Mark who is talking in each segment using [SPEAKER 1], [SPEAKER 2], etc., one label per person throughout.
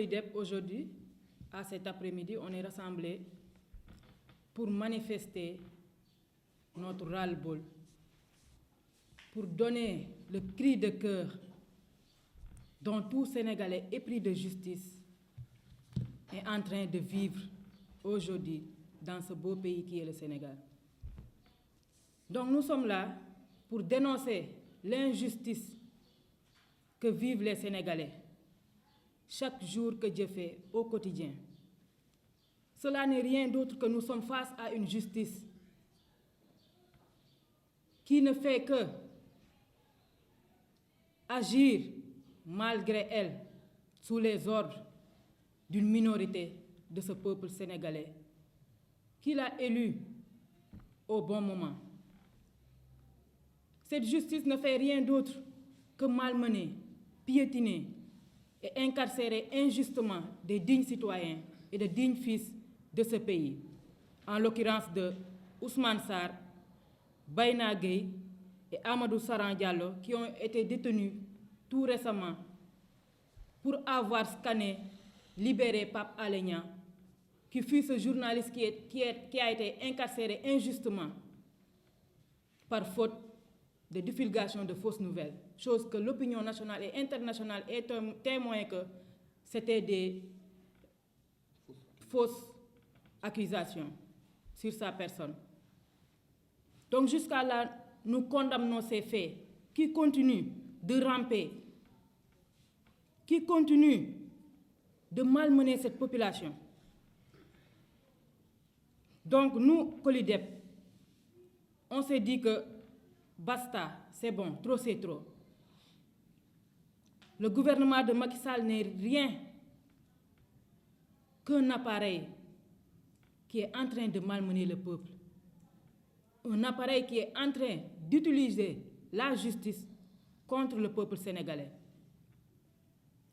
[SPEAKER 1] COLIDEP, aujourd'hui, à cet après-midi, on est rassemblés pour manifester notre ras-le-bol, pour donner le cri de cœur dont tout Sénégalais épris de justice est en train de vivre aujourd'hui dans ce beau pays qui est le Sénégal. Donc nous sommes là pour dénoncer l'injustice que vivent les Sénégalais chaque jour que Dieu fait au quotidien. Cela n'est rien d'autre que nous sommes face à une justice qui ne fait que agir malgré elle sous les ordres d'une minorité de ce peuple sénégalais qui l'a élu au bon moment. Cette justice ne fait rien d'autre que malmener, piétiner et incarcérer injustement des dignes citoyens et de dignes fils de ce pays, en l'occurrence de Ousmane Sarr, Bayna Gueye et Amadou Saran Diallo, qui ont été détenus tout récemment pour avoir scanné, libéré Pape Alé Niang, qui fut ce journaliste qui a été incarcéré injustement par faute de divulgation de fausses nouvelles, chose que l'opinion nationale et internationale est témoin que c'était des fausses accusations sur sa personne. Donc jusqu'à là, nous condamnons ces faits qui continuent de ramper, qui continuent de malmener cette population. Donc nous, COLIDEP, on s'est dit que basta, c'est bon, trop c'est trop. Le gouvernement de Macky Sall n'est rien qu'un appareil qui est en train de malmener le peuple. Un appareil qui est en train d'utiliser la justice contre le peuple sénégalais.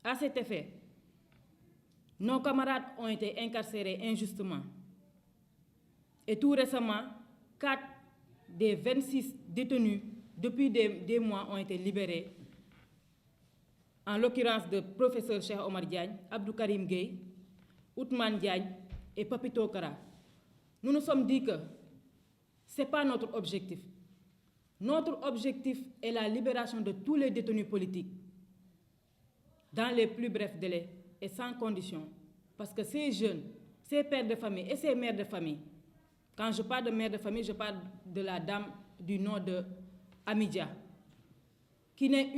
[SPEAKER 1] À cet effet, nos camarades ont été incarcérés injustement. Et tout récemment, 4 des 26 détenus depuis des mois ont été libérés, en l'occurrence de professeur Cheikh Omar Diagne, Abdou Karim Gueye, Ousmane Diagne et Papito Kara. Nous nous sommes dit que ce n'est pas notre objectif. Notre objectif est la libération de tous les détenus politiques dans les plus brefs délais et sans condition. Parce que ces jeunes, ces pères de famille et ces mères de famille, quand je parle de mère de famille, je parle de la dame du nom de Amidia, qui n'est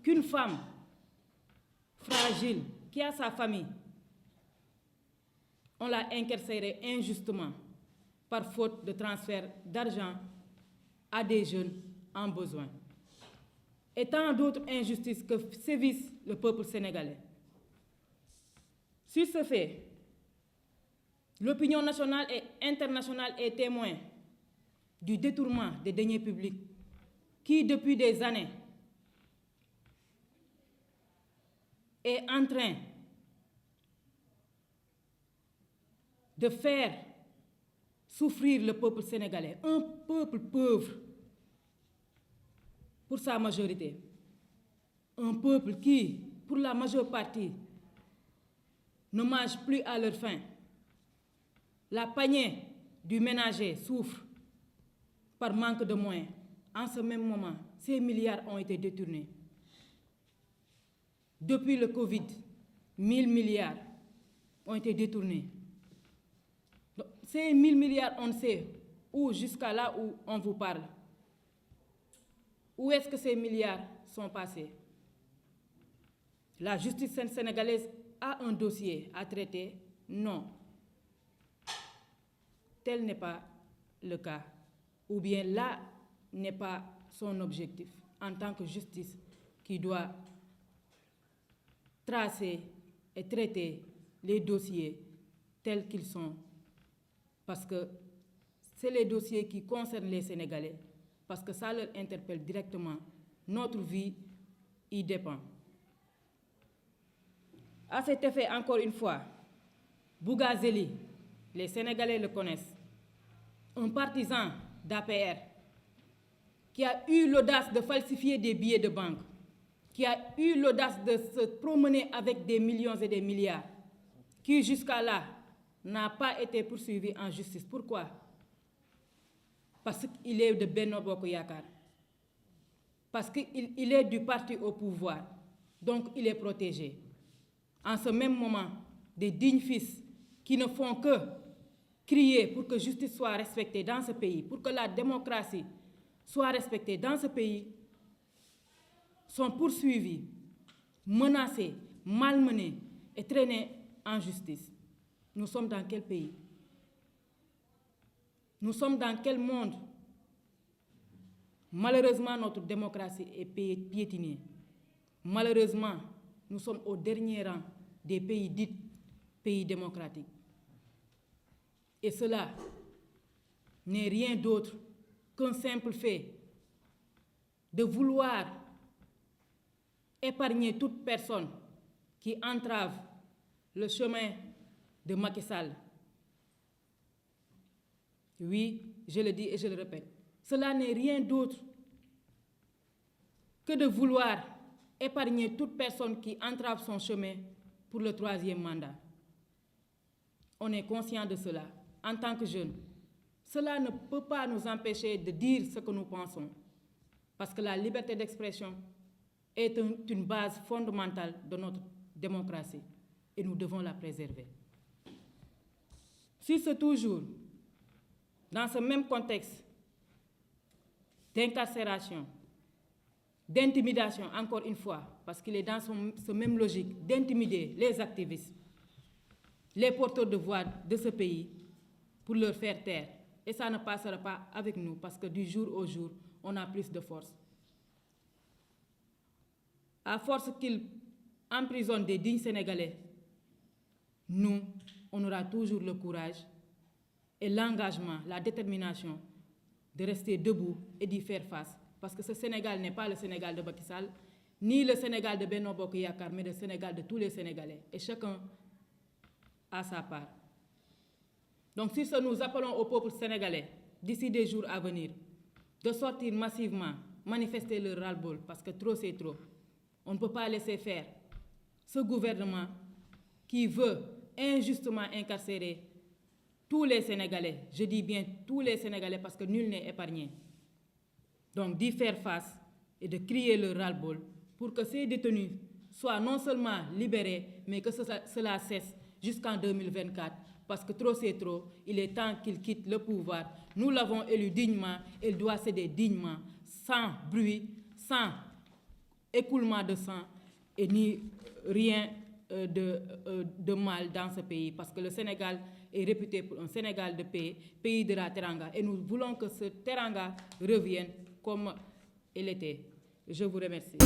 [SPEAKER 1] qu'une femme fragile, qui a sa famille. On l'a incarcérée injustement par faute de transfert d'argent à des jeunes en besoin. Et tant d'autres injustices que sévissent le peuple sénégalais. Sur ce fait, l'opinion nationale et internationale est témoin du détournement des deniers publics qui, depuis des années, est en train de faire souffrir le peuple sénégalais, un peuple pauvre pour sa majorité, un peuple qui, pour la majeure partie, ne mange plus à leur faim. La panier du ménager souffre par manque de moyens. En ce même moment, ces milliards ont été détournés. Depuis le Covid, 1000 milliards ont été détournés. Donc, ces 1000 milliards, on sait où, jusqu'à là où on vous parle. Où est-ce que ces milliards sont passés? La justice sénégalaise a un dossier à traiter? Non. Tel n'est pas le cas. Ou bien là n'est pas son objectif en tant que justice qui doit tracer et traiter les dossiers tels qu'ils sont. Parce que c'est les dossiers qui concernent les Sénégalais, parce que ça leur interpelle directement. Notre vie y dépend. À cet effet, encore une fois, Bougazeli, les Sénégalais le connaissent, un partisan d'APR qui a eu l'audace de falsifier des billets de banque, qui qui a eu l'audace de se promener avec des millions et des milliards, qui jusqu'à là n'a pas été poursuivi en justice. Pourquoi? Parce qu'il est de Benno Bokk Yakaar. Parce qu'il est du parti au pouvoir. Donc il est protégé. En ce même moment, des dignes fils qui ne font que crier pour que justice soit respectée dans ce pays, pour que la démocratie soit respectée dans ce pays, sont poursuivis, menacés, malmenés et traînés en justice. Nous sommes dans quel pays? Nous sommes dans quel monde? Malheureusement, notre démocratie est piétinée. Malheureusement, nous sommes au dernier rang des pays dits pays démocratiques. Et cela n'est rien d'autre qu'un simple fait de vouloir épargner toute personne qui entrave le chemin de Macky Sall. Oui, je le dis et je le répète. Cela n'est rien d'autre que de vouloir épargner toute personne qui entrave son chemin pour le 3e mandat. On est conscient de cela en tant que jeunes. Cela ne peut pas nous empêcher de dire ce que nous pensons, parce que la liberté d'expression est une base fondamentale de notre démocratie et nous devons la préserver. Si c'est toujours dans ce même contexte d'incarcération, d'intimidation, encore une fois, parce qu'il est dans ce même logique d'intimider les activistes, les porteurs de voix de ce pays pour leur faire taire. Et ça ne passera pas avec nous parce que du jour au jour, on a plus de force. À force qu'ils emprisonnent des dignes Sénégalais, nous, on aura toujours le courage et l'engagement, la détermination de rester debout et d'y faire face. Parce que ce Sénégal n'est pas le Sénégal de Macky Sall, ni le Sénégal de Benno Bokk Yakaar, mais le Sénégal de tous les Sénégalais. Et chacun a sa part. Donc sur ce, nous appelons au peuple sénégalais, d'ici des jours à venir, de sortir massivement, manifester leur ras-le-bol, parce que trop c'est trop. On ne peut pas laisser faire ce gouvernement qui veut injustement incarcérer tous les Sénégalais. Je dis bien tous les Sénégalais parce que nul n'est épargné. Donc d'y faire face et de crier leur ras-le-bol pour que ces détenus soient non seulement libérés, mais que cela cesse jusqu'en 2024. Parce que trop c'est trop, il est temps qu'il quitte le pouvoir. Nous l'avons élu dignement, il doit céder dignement, sans bruit, sans écoulement de sang et ni rien de mal dans ce pays. Parce que le Sénégal est réputé pour un Sénégal de paix, pays de la Teranga. Et nous voulons que ce Teranga revienne comme il était. Je vous remercie.